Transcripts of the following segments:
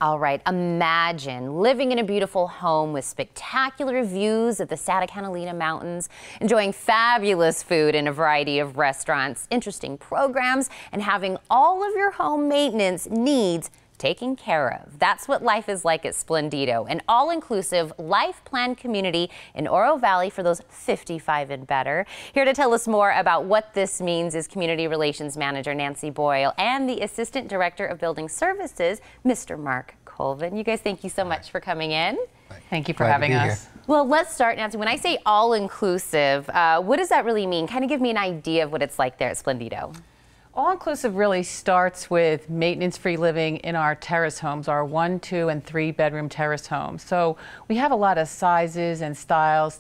All right, imagine living in a beautiful home with spectacular views of the Santa Catalina Mountains, enjoying fabulous food in a variety of restaurants, interesting programs, and having all of your home maintenance needs taken care of. That's what life is like at Splendido, an all-inclusive life plan community in Oro Valley for those 55 and better. Here to tell us more about what this means is Community Relations Manager Nancy Boyle and the Assistant Director of Building Services, Mr. Mark Colvin. You guys, thank you so much for coming in. Thank you for having us. Well, let's start, Nancy. When I say all-inclusive, what does that really mean? Kind of give me an idea of what it's like there at Splendido. All-inclusive really starts with maintenance-free living in our terrace homes, our 1, 2, and 3 bedroom terrace homes. So we have a lot of sizes and styles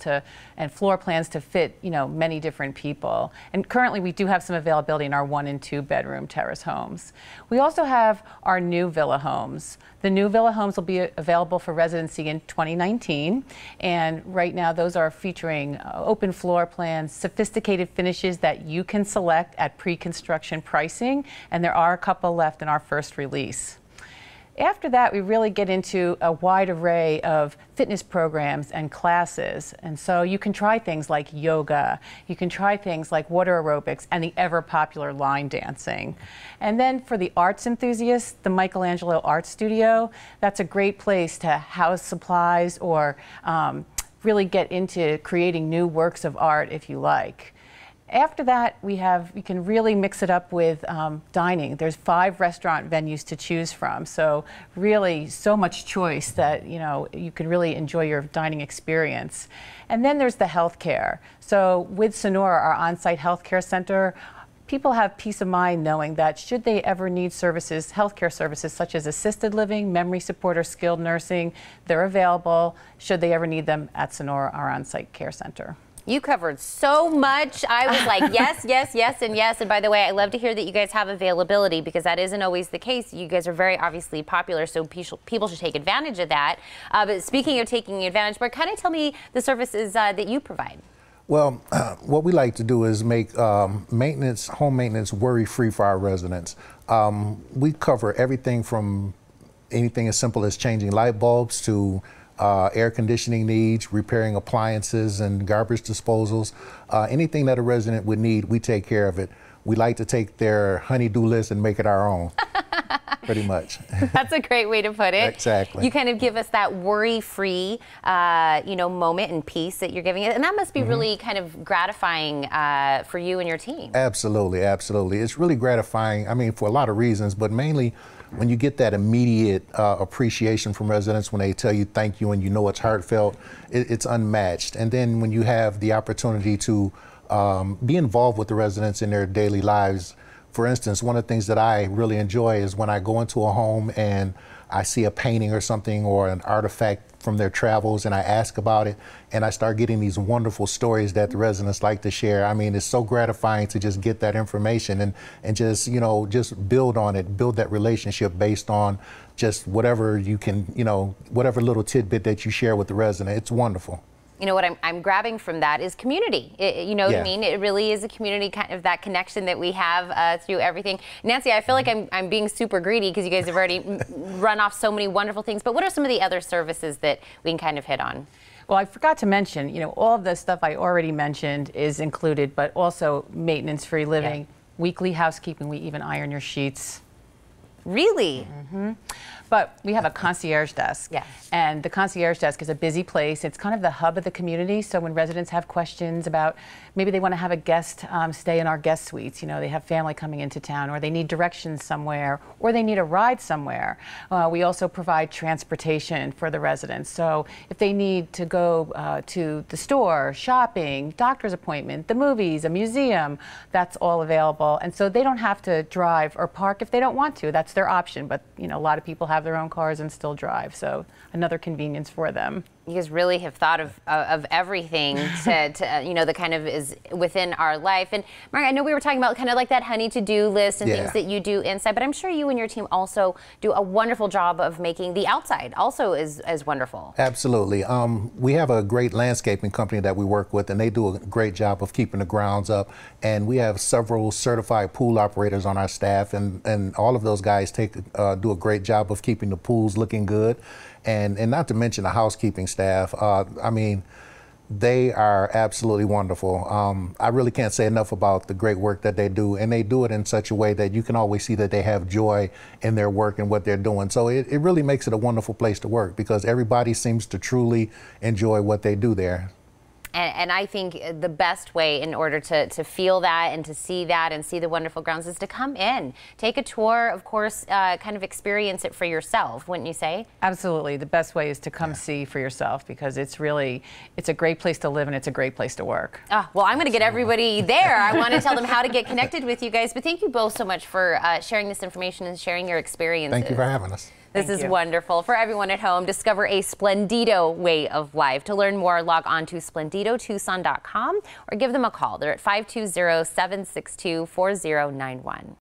and floor plans to fit, many different people. And currently we do have some availability in our 1 and 2 bedroom terrace homes. We also have our new villa homes. The new villa homes will be available for residency in 2019. And right now those are featuring open floor plans, sophisticated finishes that you can select at pre-construction pricing, and there are a couple left in our first release. After that, we really get into a wide array of fitness programs and classes. And so you can try things like yoga, you can try things like water aerobics, and the ever popular line dancing. And then for the arts enthusiasts, the Michelangelo Art Studio, that's a great place to house supplies or really get into creating new works of art if you like. After that, you can really mix it up with dining. There's 5 restaurant venues to choose from, so really so much choice that you can really enjoy your dining experience. And then there's the healthcare. So with Sonora, our on-site healthcare center, people have peace of mind knowing that should they ever need services, healthcare services such as assisted living, memory support, or skilled nursing, they're available should they ever need them at Sonora, our on-site care center. You covered so much. I was like, yes, yes, yes, and yes. And by the way, I love to hear that you guys have availability because that isn't always the case. You guys are very obviously popular, so people should take advantage of that. But speaking of taking advantage, Mark, kind of tell me the services that you provide. Well, what we like to do is make home maintenance worry-free for our residents. We cover everything from anything as simple as changing light bulbs to air conditioning needs, repairing appliances and garbage disposals. Anything that a resident would need, we take care of it. We like to take their honey-do list and make it our own, pretty much. That's a great way to put it. Exactly. You kind of give us that worry-free, moment and peace that you're giving it, and that must be really kind of gratifying for you and your team. Absolutely, absolutely. It's really gratifying, I mean, for a lot of reasons, but mainly when you get that immediate appreciation from residents when they tell you thank you and you know it's heartfelt, it's unmatched. And then when you have the opportunity to be involved with the residents in their daily lives. For instance, one of the things that I really enjoy is when I go into a home and I see a painting or something or an artifact from their travels and I ask about it and I start getting these wonderful stories that the residents like to share. I mean, it's so gratifying to just get that information and just, just build on it, build that relationship based on just whatever you can, whatever little tidbit that you share with the resident. It's wonderful. You know what I'm grabbing from that is community. What I mean? It really is a community, kind of that connection that we have through everything. Nancy, I feel like I'm being super greedy because you guys have already run off so many wonderful things, but what are some of the other services that we can kind of hit on? Well, I forgot to mention, all of the stuff I already mentioned is included, but also maintenance-free living, weekly housekeeping, we even iron your sheets. Really? Mm-hmm. But we have a concierge desk. Yes. And the concierge desk is a busy place. It's kind of the hub of the community. So when residents have questions about maybe they want to have a guest stay in our guest suites, they have family coming into town, or they need directions somewhere, or they need a ride somewhere. We also provide transportation for the residents. So if they need to go to the store, shopping, doctor's appointment, the movies, a museum, that's all available. And so they don't have to drive or park if they don't want to. That's their option. But a lot of people have their own cars and still drive, so another convenience for them. You guys really have thought of everything to you know, that kind of is within our life. And Mark, I know we were talking about kind of like that honey to-do list and things that you do inside, but I'm sure you and your team also do a wonderful job of making the outside also as wonderful. Absolutely. We have a great landscaping company that we work with, and they do a great job of keeping the grounds up. And we have several certified pool operators on our staff, and all of those guys do a great job of keeping the pools looking good. And not to mention the housekeeping staff. I mean, they are absolutely wonderful. I really can't say enough about the great work that they do, and they do it in such a way that you can always see that they have joy in their work and what they're doing. So it really makes it a wonderful place to work because everybody seems to truly enjoy what they do there. And I think the best way in order to feel that and to see that and see the wonderful grounds is to come in, take a tour, of course, kind of experience it for yourself, wouldn't you say? Absolutely. The best way is to come see for yourself because it's a great place to live and it's a great place to work. Well, I'm going to get everybody there. I want to tell them how to get connected with you guys. But thank you both so much for sharing this information and sharing your experiences. Thank you for having us. This is wonderful. For everyone at home, discover a Splendido way of life. To learn more, log on to splendidotucson.com or give them a call. They're at 520-762-4091.